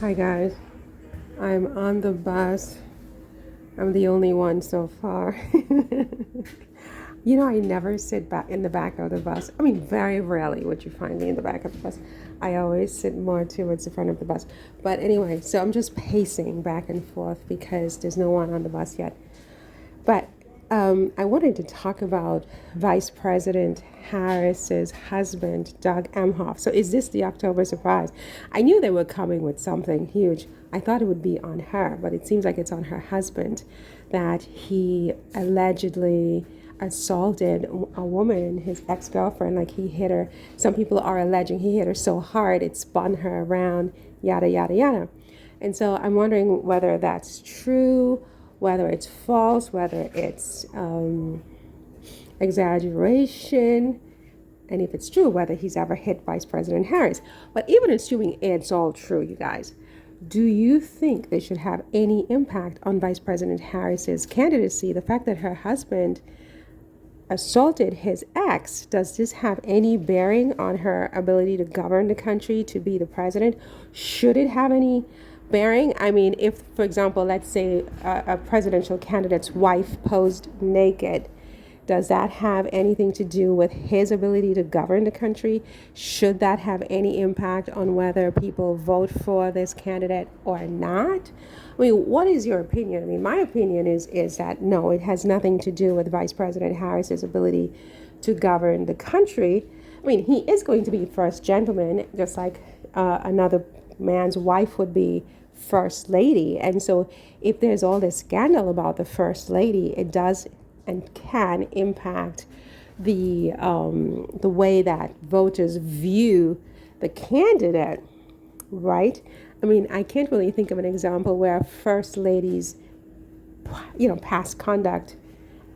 Hi guys, I'm on the bus. I'm the only one so far. I never sit back in the back of the bus. I mean, very rarely would you find me in the back of the bus. I always sit more towards the front of the bus. But anyway, so I'm just pacing back and forth because there's no one on the bus yet. But I wanted to talk about Vice President Harris's husband, Doug Emhoff. So, is this the October surprise? I knew they were coming with something huge. I thought it would be on her, but it seems like it's on her husband that he allegedly assaulted a woman, his ex girlfriend. Like he hit her. Some people are alleging he hit her so hard it spun her around, yada, yada, yada. And so I'm wondering whether that's true, whether it's false, whether it's exaggeration, and if it's true, whether he's ever hit Vice President Harris. But even assuming it's all true, you guys, do you think they should have any impact on Vice President Harris's candidacy? The fact that her husband assaulted his ex, does this have any bearing on her ability to govern the country, to be the president? Should it have any bearing? I mean, if, for example, let's say a presidential candidate's wife posed naked, does that have anything to do with his ability to govern the country? Should that have any impact on whether people vote for this candidate or not? I mean, what is your opinion? I mean, my opinion is that no, it has nothing to do with Vice President Harris's ability to govern the country. I mean, he is going to be first gentleman, just like another man's wife would be first lady. And so if there's all this scandal about the first lady, it does and can impact the way that voters view the candidate, right? I mean, I can't really think of an example where first ladies, past conduct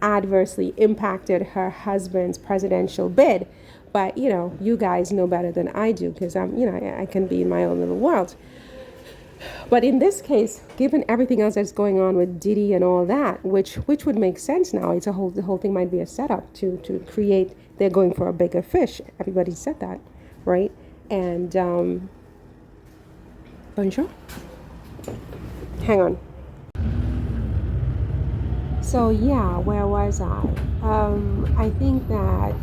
adversely impacted her husband's presidential bid. But, you guys know better than I do because I can be in my own little world. But in this case, given everything else that's going on with Diddy and all that, which would make sense now, the whole thing might be a setup to create. They're going for a bigger fish. Everybody said that, right? And bonjour. Hang on. So yeah, where was I? I think that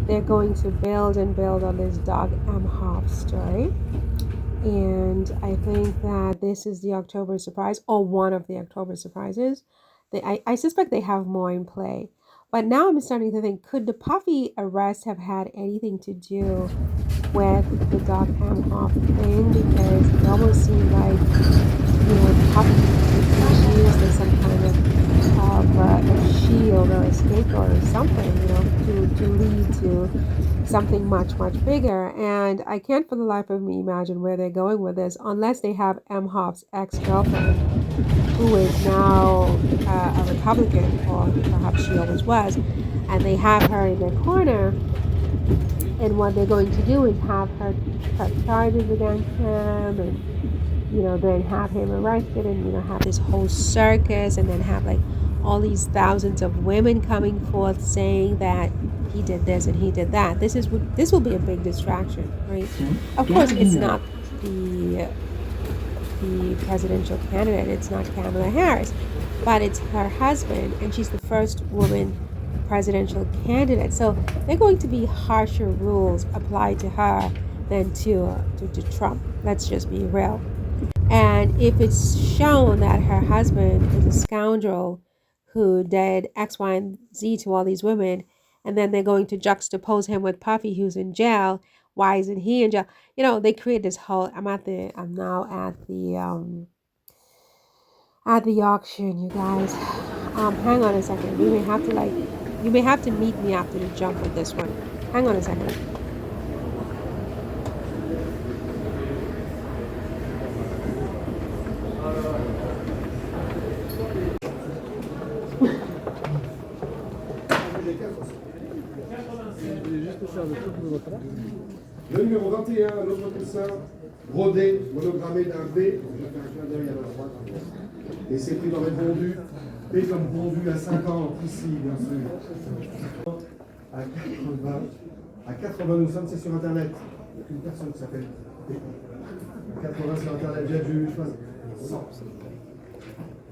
they're going to build and build on this Doug Emhoff story. And I think that this is the October surprise, or one of the October surprises. I suspect they have more in play. But now I'm starting to think, could the Puffy arrest have had anything to do with the Doug Emhoff thing? Because it almost seemed like, Puffy was used as some kind of a shield or a scapegoat or something, to lead to something much, much bigger. And I can't for the life of me imagine where they're going with this unless they have Emhoff's ex-girlfriend, who is now a Republican, or perhaps she always was, and they have her in their corner. And what they're going to do is have her press charges against him, and then have him arrested, and have this whole circus, and then have like all these thousands of women coming forth saying that he did this and he did that. This will be a big distraction, right? Of course, it's not the presidential candidate. It's not Kamala Harris, but it's her husband, and she's the first woman presidential candidate. So they're going to be harsher rules applied to her than to Trump. Let's just be real. And if it's shown that her husband is a scoundrel who did X, Y, and Z to all these women, and then they're going to juxtapose him with Puffy, who's in jail. Why isn't he in jail? They create this whole. I'm now at the auction, you guys. Hang on a second. You may have to meet me after the jump with this one. Hang on a second. Le numéro 21, l'autre coussin, brodé, monogrammé d'un B, je fais un clin d'œil à la droite, et c'est pris dans les bondus, P comme bondu à 50, ici, bien sûr. À 80, nous sommes, c'est sur Internet. Une personne qui s'appelle P. 80 sur Internet, Jadju, 100.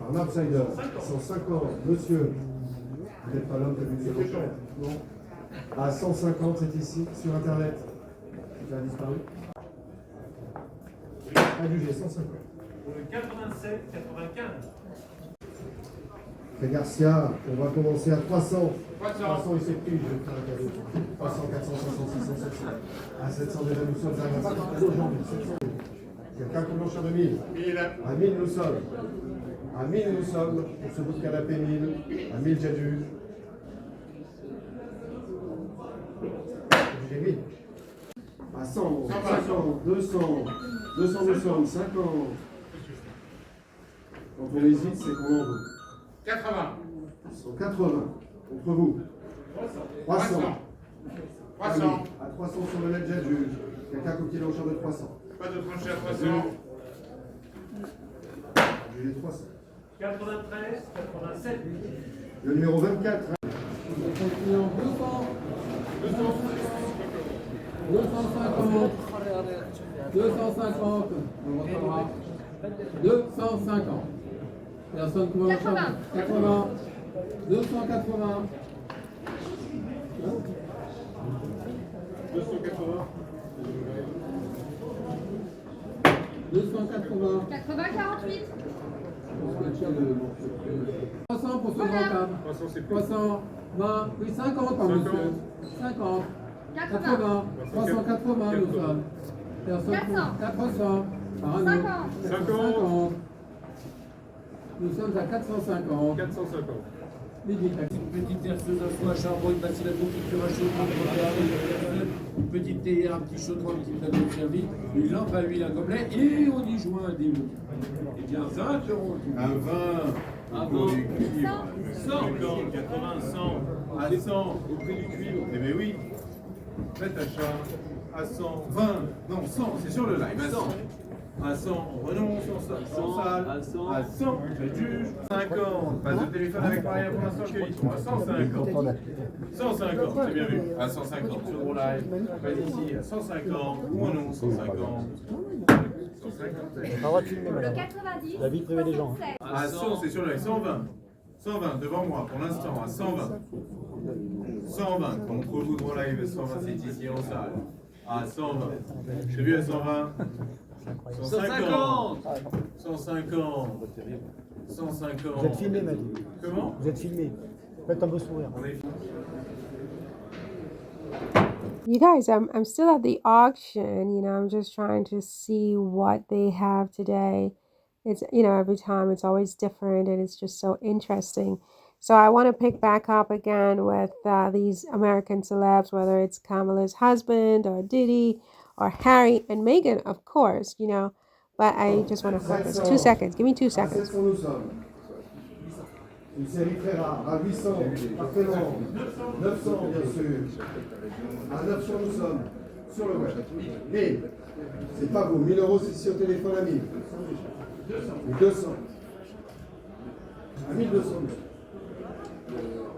Un outsider, 150, monsieur. Vous n'êtes pas l'homme que vous êtes non. À 150, c'est ici, sur Internet. Il a disparu. Adjugé, 150. 87, 95. Et Garcia, on va commencer à 300. 300, il s'est pris, je vais faire un cadeau. 300, 400, 500, 600, 700. À 700 déjà, nous sommes à pas de cadeau aujourd'hui. 700. Quelqu'un qui blanche à 2000. 1000. À 1000, nous sommes. À 1000, nous sommes. Pour ce bout de canapé, 1000. À 1000, j'ai dû. J'ai 1000. À 100, 50, 200. 200, nous sommes. 50. Quand on hésite, c'est qu'on en veut. 80. 180. Contre vous. 300. 300. À 300 sur le net, j'ai dû. Quelqu'un qui est en charge de 300. Pas de tranché à 300. J'ai 300. 93, 87. Le numéro 24. 250, 250, on retrouvera 250. Personne qui va 80. 80, 280. 280. 80, 48. 300 pour ce grand table. 300, 20, oui 50 par monsieur. 50, 80, 380 nous sommes. Personne 400. 400, par un 50. 450. Nous sommes à 450. 450. Une petite terceuse à foie à charbon, une bassine à bouffe, une cuve à chaudron, une petite théière, un petit chaudron, un petit plateau de service, une lampe à huile, un gobelet, et on y joint un démon. Eh bien, 20 euros. Un 20 Un au prix 20. du cuivre. 100. 80, 100. À 100 au prix du cuivre. Eh bien oui. Faites achat à 100. 20. Non, 100, c'est sur le live. À 100. À 100, on renonce, on salle. À 100. À 100, je juge. 50. Passe de téléphone avec Maria pour l'instant, qu'ils sont à 150. 150, c'est bien vu. À 150 sur mon live. Pas ici, à 150. On renonce, 150. 150. Le 90. La vie privée des gens. 67. À 100, c'est sur le live. 120. 120 devant moi pour l'instant, à 120. 120 contre vous dans live, 120 c'est ici en salle. À 120. J'ai vu à 120. 150. 150. 150. Vous êtes filmé, Madi. Comment? Vous êtes filmé. Faites un beau sourire. On est... You guys, I'm still at the auction. I'm just trying to see what they have today. It's, every time it's always different and it's just so interesting. So I want to pick back up again with these American celebs, whether it's Kamala's husband or Diddy or Harry and Meghan, of course, But I just want to focus. 2 seconds. Give me 2 À seconds. 700, nous sommes. Une série très rare. À 800, parfaitement. 900, bien sûr. À 900, nous sommes. Sur le web. Mais, c'est pas vous. 1000 euros, c'est ici au téléphone à 1000. 200. À 1200.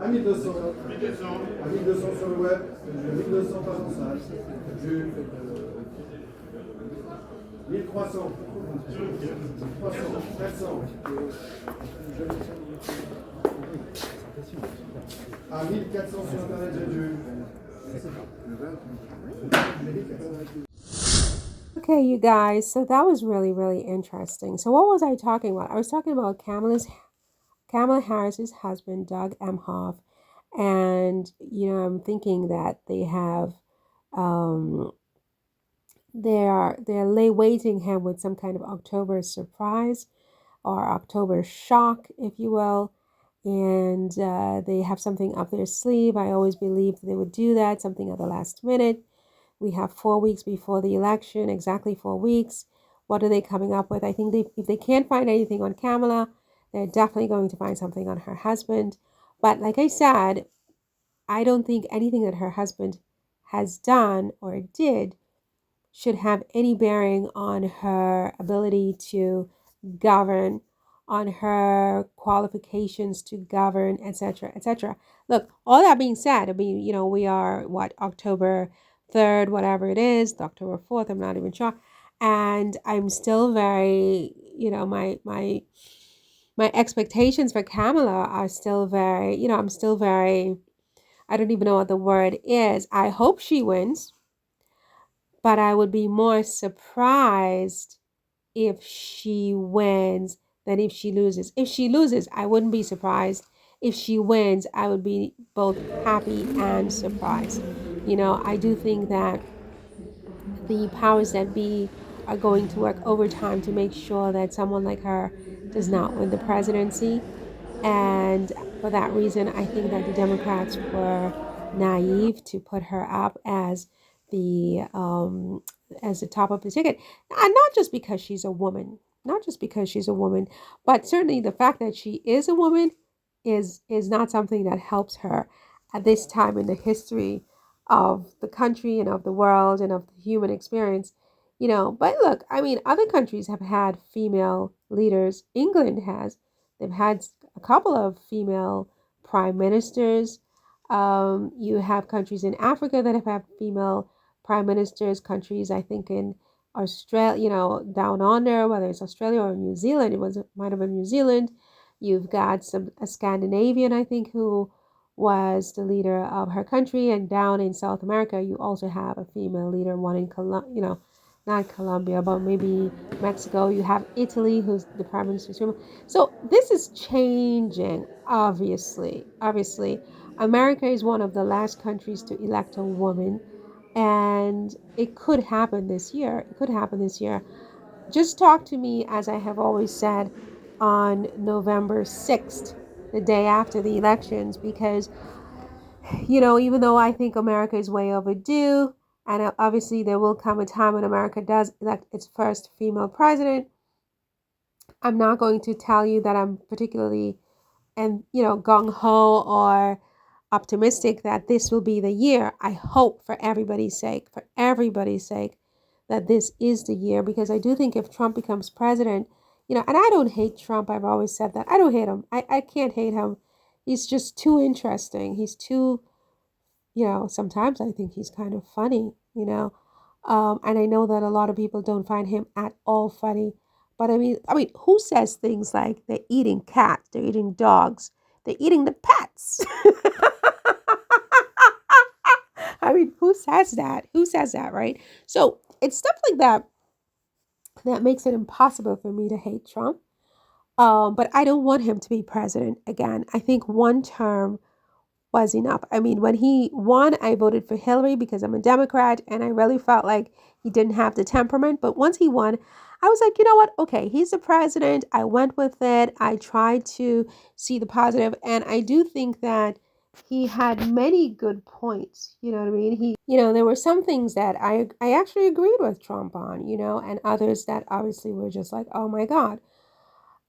À 1200. 1200. À 1200 sur le web. 1200 par en salle. 1300. 300. 400. À 1400 sur Internet, j'ai dû. Okay, you guys, so that was really, really interesting. So what was I talking about? I was talking about Kamala Harris's husband, Doug Emhoff, and I'm thinking that they have they're weighting him with some kind of October surprise or October shock, if you will, and they have something up their sleeve. I always believed they would do that, something at the last minute. We have 4 weeks before the election, exactly 4 weeks. What are they coming up with? I think if they can't find anything on Kamala, they're definitely going to find something on her husband. But like I said, I don't think anything that her husband has done or did should have any bearing on her ability to govern, on her qualifications to govern, etc., etc. Look, all that being said, we are, October 3rd, whatever it is, October 4th, I'm not even sure. And I'm still very, my expectations for Kamala are still very, I'm still very, I don't even know what the word is. I hope she wins, but I would be more surprised if she wins than if she loses. If she loses, I wouldn't be surprised. If she wins, I would be both happy and surprised. I do think that the powers that be are going to work overtime to make sure that someone like her does not win the presidency. And for that reason, I think that the Democrats were naive to put her up as the top of the ticket, and not just because she's a woman, but certainly the fact that she is a woman is not something that helps her at this time in the history of the country and of the world and of the human experience. But look, I mean, other countries have had female leaders. England has. They've had a couple of female prime ministers. You have countries in Africa that have had female prime ministers, countries, I think, in Australia, down under, whether it's Australia or New Zealand. Might have been New Zealand. You've got a Scandinavian, I think, who was the leader of her country. And down in South America, you also have a female leader, one in not Colombia, but maybe Mexico. You have Italy, who's the prime minister's female. So this is changing, obviously. Obviously, America is one of the last countries to elect a woman, and it could happen this year. It could happen this year. Just talk to me, as I have always said, on November 6th, the day after the elections, because, even though I think America is way overdue, and obviously there will come a time when America does elect its first female president, I'm not going to tell you that I'm particularly gung-ho or optimistic that this will be the year. I hope for everybody's sake, that this is the year, because I do think if Trump becomes president, and I don't hate Trump. I've always said that. I don't hate him. I can't hate him. He's just too interesting. He's too, sometimes I think he's kind of funny. And I know that a lot of people don't find him at all funny. But I mean, who says things like they're eating cats, they're eating dogs, they're eating the pets? I mean, who says that? Who says that, right? So it's stuff like that makes it impossible for me to hate Trump. But I don't want him to be president again. I think one term was enough. I mean, when he won, I voted for Hillary because I'm a Democrat, and I really felt like he didn't have the temperament. But once he won, I was like, you know what? Okay, he's the president. I went with it. I tried to see the positive, and I do think that he had many good points. You know what I mean? There were some things that I actually agreed with Trump on, and others that obviously were just like, oh my God.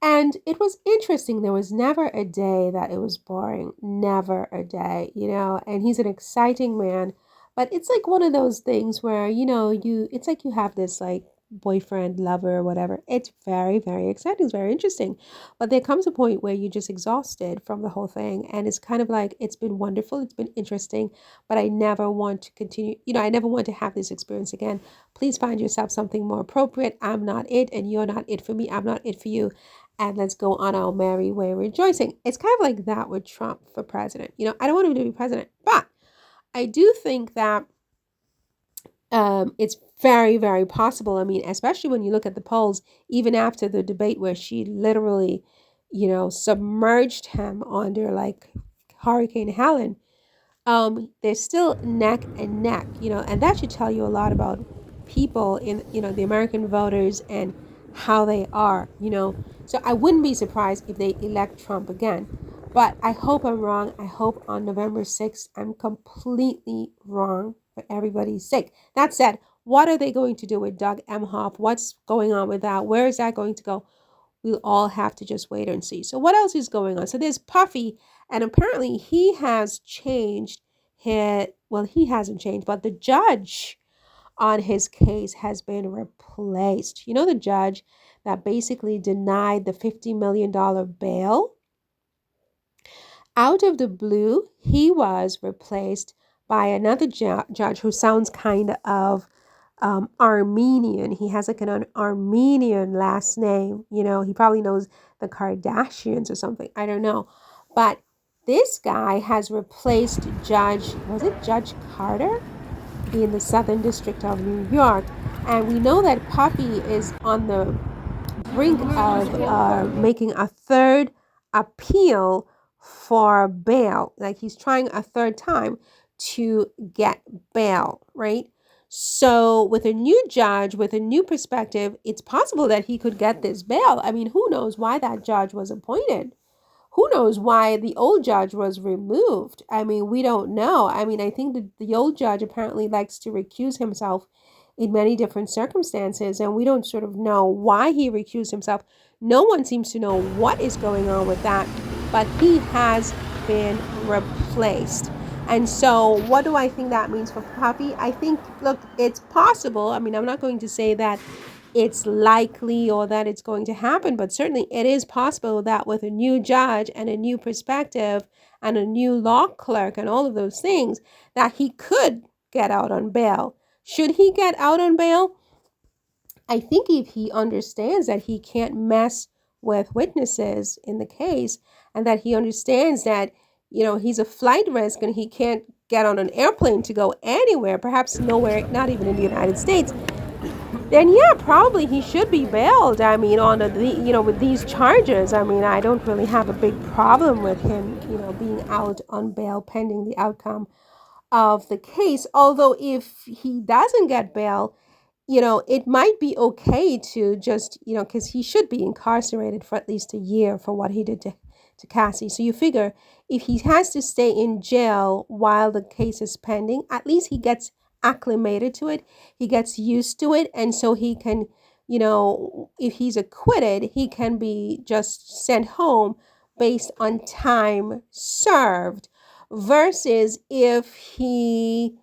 And it was interesting. There was never a day that it was boring. Never a day, and he's an exciting man. But it's like one of those things where, it's like you have this like boyfriend, lover, or whatever. It's very, very exciting. It's very interesting. But there comes a point where you're just exhausted from the whole thing. And it's kind of like, it's been wonderful. It's been interesting, but I never want to continue. I never want to have this experience again. Please find yourself something more appropriate. I'm not it, and you're not it for me. I'm not it for you, and let's go on our merry way rejoicing. It's kind of like that with Trump for president. I don't want him to be president, but I do think that it's very, very possible. I mean, especially when you look at the polls, even after the debate where she literally, submerged him under like Hurricane Helen, they're still neck and neck, and that should tell you a lot about people in, the American voters and how they are. So I wouldn't be surprised if they elect Trump again. But I hope I'm wrong. I hope on November 6th, I'm completely wrong for everybody's sake. That said, what are they going to do with Doug Emhoff? What's going on with that? Where is that going to go? We'll all have to just wait and see. So what else is going on? So there's Puffy, and apparently he has changed he hasn't changed, but the judge on his case has been replaced. The judge that basically denied the $50 million bail? Out of the blue, he was replaced by another judge who sounds kind of Armenian. He has like an Armenian last name. You know, he probably knows the Kardashians or something. I don't know. But this guy has replaced Judge Carter in the Southern District of New York. And we know that Puffy is on the brink of making a third appeal for bail. Like he's trying a third time to get bail, right? So with a new judge, with a new perspective, it's possible that he could get this bail. I mean, who knows why that judge was appointed? Who knows why the old judge was removed? I mean, we don't know. I mean, I think the old judge apparently likes to recuse himself in many different circumstances, and we don't sort of know why he recused himself. No one seems to know what is going on with that, but he has been replaced. And so, what do I think that means for Puffy? I think, look, it's possible. I mean, I'm not going to say that it's likely or that it's going to happen, but certainly it is possible that with a new judge and a new perspective and a new law clerk and all of those things, that he could get out on bail. Should he get out on bail? I think if he understands that he can't mess with witnesses in the case and that he understands that, you know, he's a flight risk and he can't get on an airplane to go anywhere, perhaps nowhere, not even in the United States, then yeah, probably he should be bailed. I mean, on with these charges, I mean, I don't really have a big problem with him, being out on bail pending the outcome of the case. Although if he doesn't get bail, it might be okay to just, because he should be incarcerated for at least a year for what he did to Cassie. So you figure if he has to stay in jail while the case is pending, at least he gets acclimated to it. He gets used to it. And so he can, if he's acquitted, he can be just sent home based on time served versus if he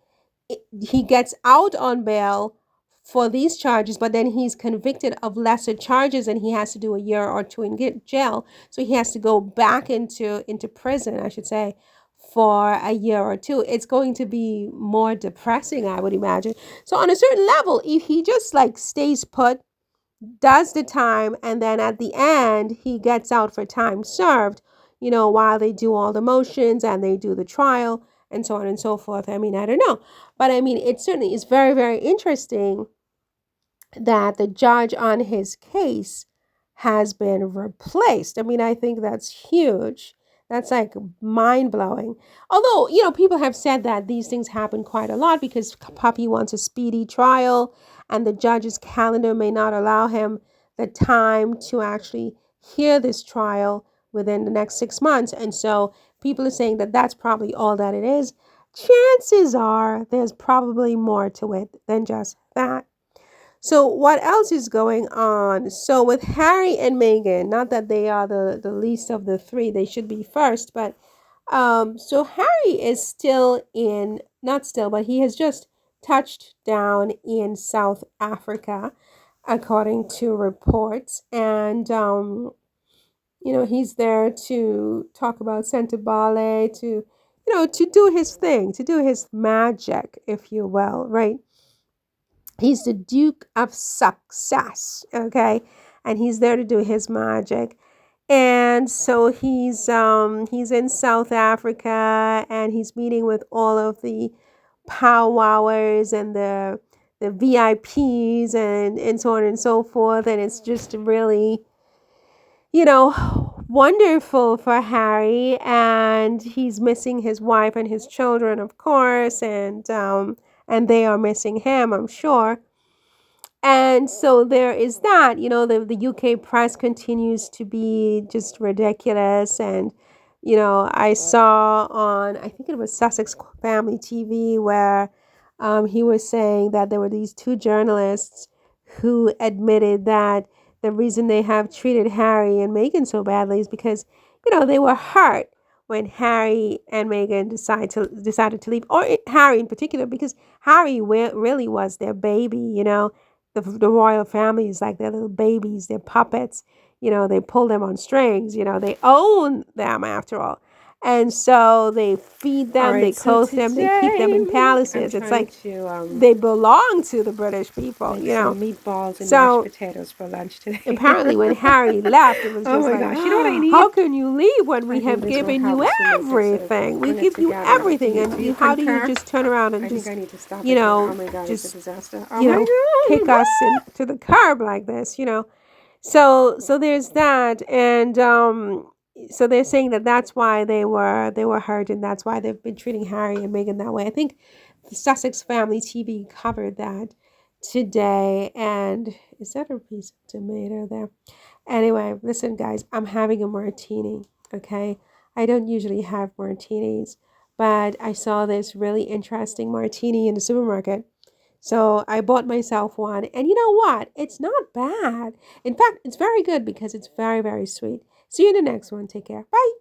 gets out on bail for these charges, but then he's convicted of lesser charges and he has to do a year or two in jail. So he has to go back into prison, I should say, for a year or two. It's going to be more depressing, I would imagine. So on a certain level, if he just stays put, does the time, and then at the end he gets out for time served, while they do all the motions and they do the trial and so on and so forth. I mean, I don't know. But I mean, it certainly is very, very interesting that the judge on his case has been replaced. I mean, I think that's huge. That's mind-blowing. Although, people have said that these things happen quite a lot because Puppy wants a speedy trial and the judge's calendar may not allow him the time to actually hear this trial within the next 6 months. And so people are saying that that's probably all that it is. Chances are there's probably more to it than just that. So what else is going on? So with Harry and Meghan, not that they are the least of the three, they should be first, but so Harry is but he has just touched down in South Africa, according to reports. And, he's there to talk about Sentebale, to do his thing, to do his magic, if you will, right? He's the Duke of Success, okay? And he's there to do his magic. And so he's in South Africa and he's meeting with all of the powwowers and the VIPs and so on and so forth. And it's just really, wonderful for Harry. And he's missing his wife and his children, of course, and they are missing him, I'm sure. And so there is that, the UK press continues to be just ridiculous. And, I saw on, I think it was Sussex Family TV, where he was saying that there were these two journalists who admitted that the reason they have treated Harry and Meghan so badly is because, they were hurt when Harry and Meghan decided to leave, or Harry in particular, because Harry really was their baby, The royal family is like their little babies, their puppets, they pull them on strings, they own them after all. And so they feed them, All they right, so clothe them, they keep them in today palaces. I'm It's trying like to they belong to the British people, make you some know. meatballs and mashed So potatoes for lunch today. apparently when Harry left, it was Oh just my like, gosh, you know what I need? how can you leave when we I think have this will given you help to make it so that we everything? We bring it give you together. everything. And Do you how do you concur? just turn around and I think just, I need to stop you it there. know, Oh my god, it's a just, disaster. Oh you my know, kick god. us into the curb like this, you know? So there's that. And so they're saying that that's why they were hurt, and that's why they've been treating Harry and Meghan that way. I think the Sussex Family TV covered that today. And is that a piece of tomato there? Anyway, listen, guys, I'm having a martini. Okay, I don't usually have martinis, but I saw this really interesting martini in the supermarket. So I bought myself one, and you know what? It's not bad. In fact, it's very good because it's very, very sweet. See you in the next one. Take care. Bye.